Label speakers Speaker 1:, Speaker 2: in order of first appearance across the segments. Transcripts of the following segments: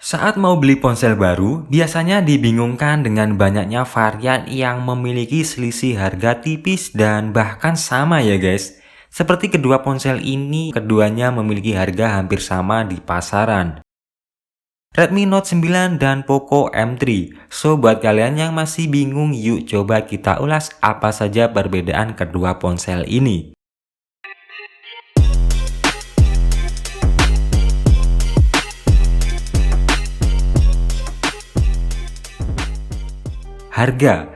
Speaker 1: Saat mau beli ponsel baru, biasanya dibingungkan dengan banyaknya varian yang memiliki selisih harga tipis dan bahkan sama ya guys. Seperti kedua ponsel ini, keduanya memiliki harga hampir sama di pasaran. Redmi Note 9 dan Poco M3. So, buat kalian yang masih bingung, yuk coba kita ulas apa saja perbedaan kedua ponsel ini. Harga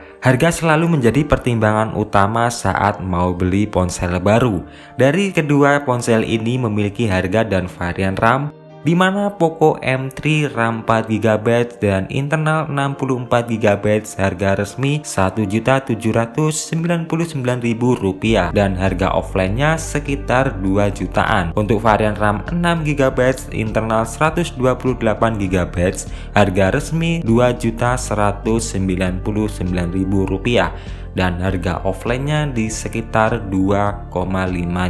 Speaker 1: selalu menjadi pertimbangan utama saat mau beli ponsel baru. Dari kedua ponsel ini memiliki harga dan varian RAM, di mana Poco M3 RAM 4GB dan internal 64GB harga resmi Rp1.799.000 dan harga offline-nya sekitar 2 jutaan. Untuk varian RAM 6GB internal 128GB harga resmi Rp2.199.000 dan harga offline-nya di sekitar 2,5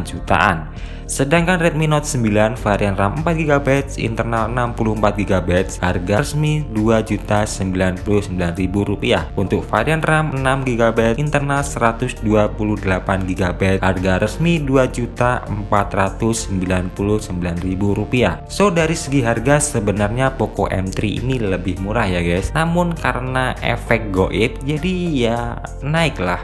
Speaker 1: jutaan. Sedangkan Redmi Note 9 varian RAM 4GB internal 64GB harga resmi Rp2.099.000. Untuk varian RAM 6GB internal 128GB harga resmi Rp2.499.000. So, dari segi harga sebenarnya Poco M3 ini lebih murah ya guys. Namun karena efek goib jadi ya naik lah.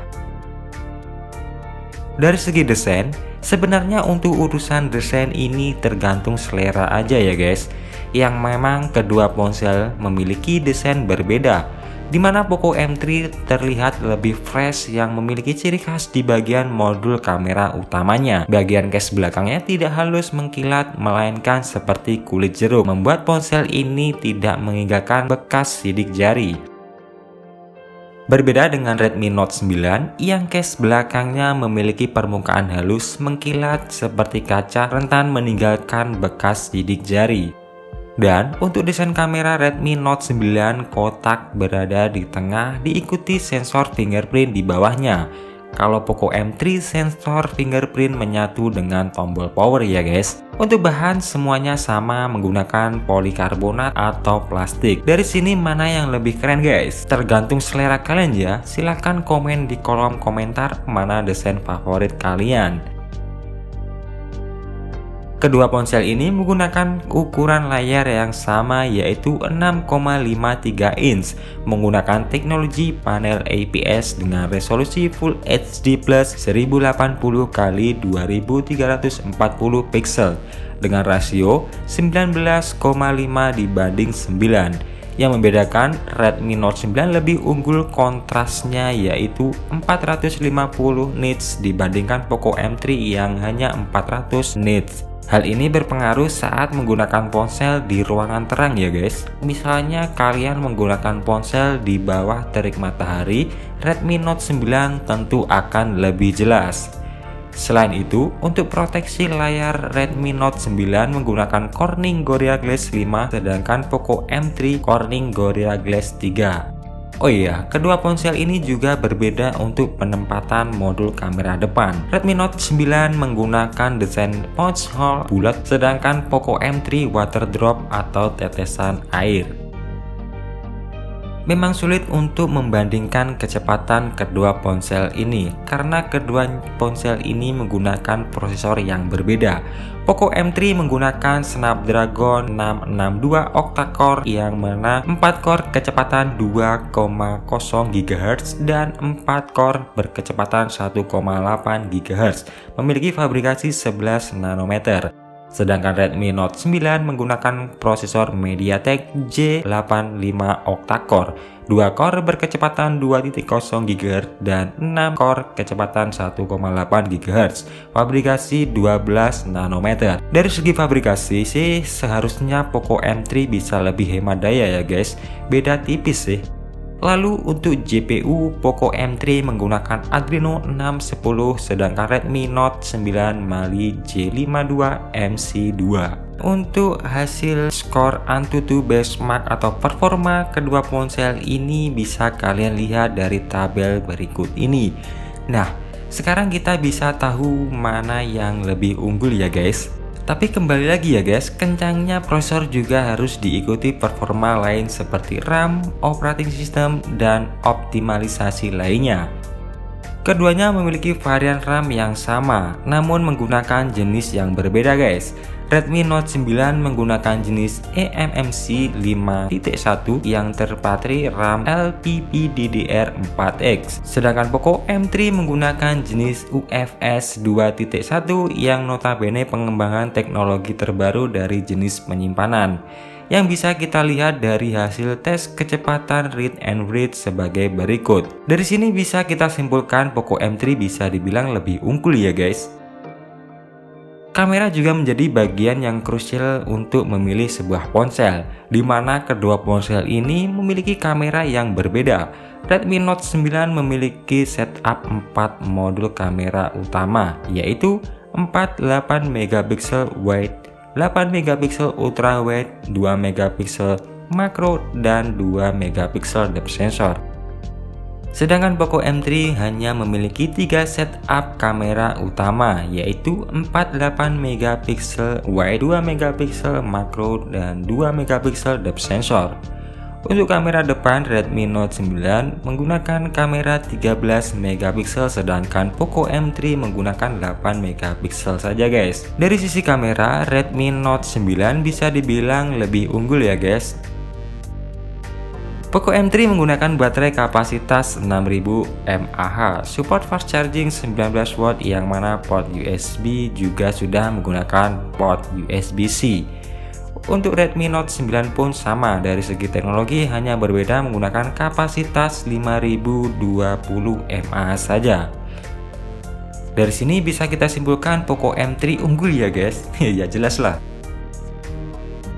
Speaker 1: Dari segi desain, sebenarnya untuk urusan desain ini tergantung selera aja ya guys. Yang memang kedua ponsel memiliki desain berbeda, di mana Poco M3 terlihat lebih fresh yang memiliki ciri khas di bagian modul kamera utamanya. Bagian case belakangnya tidak halus mengkilat melainkan seperti kulit jeruk, membuat ponsel ini tidak meninggalkan bekas sidik jari. Berbeda dengan Redmi Note 9 yang case belakangnya memiliki permukaan halus mengkilat seperti kaca rentan meninggalkan bekas sidik jari. Dan untuk desain kamera Redmi Note 9 kotak berada di tengah diikuti sensor fingerprint di bawahnya. Kalau Poco M3 sensor fingerprint menyatu dengan tombol power ya guys. Untuk bahan semuanya sama menggunakan polikarbonat atau plastik. Dari sini mana yang lebih keren guys? Tergantung selera kalian ya. Silahkan komen di kolom komentar mana desain favorit kalian. Kedua ponsel ini menggunakan ukuran layar yang sama yaitu 6,53 inch menggunakan teknologi panel IPS dengan resolusi Full HD Plus 1080x2340 pixel dengan rasio 19,5 dibanding 9. Yang membedakan Redmi Note 9 lebih unggul kontrasnya yaitu 450 nits dibandingkan Poco M3 yang hanya 400 nits. Hal ini berpengaruh saat menggunakan ponsel di ruangan terang ya guys. Misalnya kalian menggunakan ponsel di bawah terik matahari, Redmi Note 9 tentu akan lebih jelas. Selain itu, untuk proteksi layar Redmi Note 9 menggunakan Corning Gorilla Glass 5, sedangkan Poco M3 Corning Gorilla Glass 3. Oh iya, kedua ponsel ini juga berbeda untuk penempatan modul kamera depan. Redmi Note 9 menggunakan desain punch hole bulat, sedangkan Poco M3 water drop atau tetesan air. Memang sulit untuk membandingkan kecepatan kedua ponsel ini karena kedua ponsel ini menggunakan prosesor yang berbeda. Poco M3 menggunakan Snapdragon 662 octa-core yang mana 4 core kecepatan 2,0 GHz dan 4 core berkecepatan 1,8 GHz, memiliki fabrikasi 11 nanometer. Sedangkan Redmi Note 9 menggunakan prosesor MediaTek J85 octa-core, 2 core berkecepatan 2,0 GHz dan 6 core kecepatan 1,8 GHz, fabrikasi 12 nanometer. Dari segi fabrikasi sih seharusnya Poco M3 bisa lebih hemat daya ya guys, beda tipis sih. Lalu untuk GPU, Poco M3 menggunakan Adreno 610 sedangkan Redmi Note 9 Mali J52 MC2. Untuk hasil skor AnTuTu benchmark atau performa kedua ponsel ini bisa kalian lihat dari tabel berikut ini. Nah, sekarang kita bisa tahu mana yang lebih unggul ya guys. Tapi kembali lagi ya guys, kencangnya prosesor juga harus diikuti performa lain seperti RAM, operating system, dan optimalisasi lainnya. Keduanya memiliki varian RAM yang sama, namun menggunakan jenis yang berbeda guys. Redmi Note 9 menggunakan jenis eMMC 5.1 yang terpatri RAM LPDDR4X. Sedangkan Poco M3 menggunakan jenis UFS 2.1 yang notabene pengembangan teknologi terbaru dari jenis penyimpanan, yang bisa kita lihat dari hasil tes kecepatan read and write sebagai berikut. Dari sini bisa kita simpulkan Poco M3 bisa dibilang lebih unggul ya guys. Kamera juga menjadi bagian yang krusial untuk memilih sebuah ponsel, di mana kedua ponsel ini memiliki kamera yang berbeda. Redmi Note 9 memiliki setup 4 modul kamera utama, yaitu 48 MP wide, 8 MP ultra wide, 2 MP makro, dan 2 MP depth sensor. Sedangkan Poco M3 hanya memiliki 3 setup kamera utama, yaitu 48 MP wide, 2 MP makro, dan 2 MP depth sensor. Untuk kamera depan, Redmi Note 9 menggunakan kamera 13 MP, sedangkan Poco M3 menggunakan 8 MP saja guys. Dari sisi kamera, Redmi Note 9 bisa dibilang lebih unggul ya guys. Poco M3 menggunakan baterai kapasitas 6000 mAh, support fast charging 19 watt yang mana port USB juga sudah menggunakan port USB-C. Untuk Redmi Note 9 pun sama, dari segi teknologi hanya berbeda menggunakan kapasitas 5020 mAh saja. Dari sini bisa kita simpulkan Poco M3 unggul ya guys. Ya jelas lah.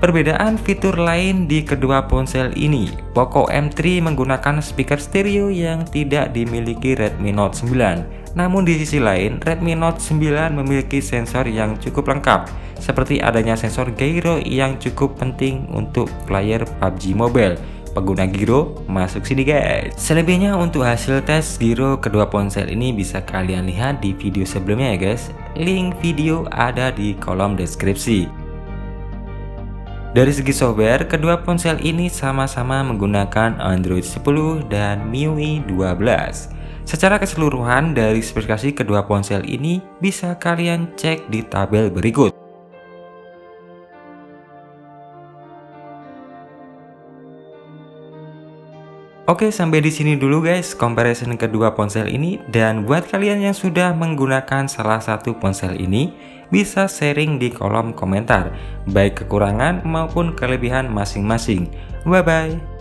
Speaker 1: Perbedaan fitur lain di kedua ponsel ini, Poco M3 menggunakan speaker stereo yang tidak dimiliki Redmi Note 9. Namun di sisi lain, Redmi Note 9 memiliki sensor yang cukup lengkap, seperti adanya sensor gyro yang cukup penting untuk player PUBG Mobile. Pengguna gyro masuk sini guys. Selebihnya untuk hasil tes gyro kedua ponsel ini bisa kalian lihat di video sebelumnya ya guys. Link video ada di kolom deskripsi. Dari segi software, kedua ponsel ini sama-sama menggunakan Android 10 dan MIUI 12. Secara keseluruhan dari spesifikasi kedua ponsel ini bisa kalian cek di tabel berikut. Oke, sampai di sini dulu guys comparison kedua ponsel ini, dan buat kalian yang sudah menggunakan salah satu ponsel ini bisa sharing di kolom komentar baik kekurangan maupun kelebihan masing-masing. Bye bye.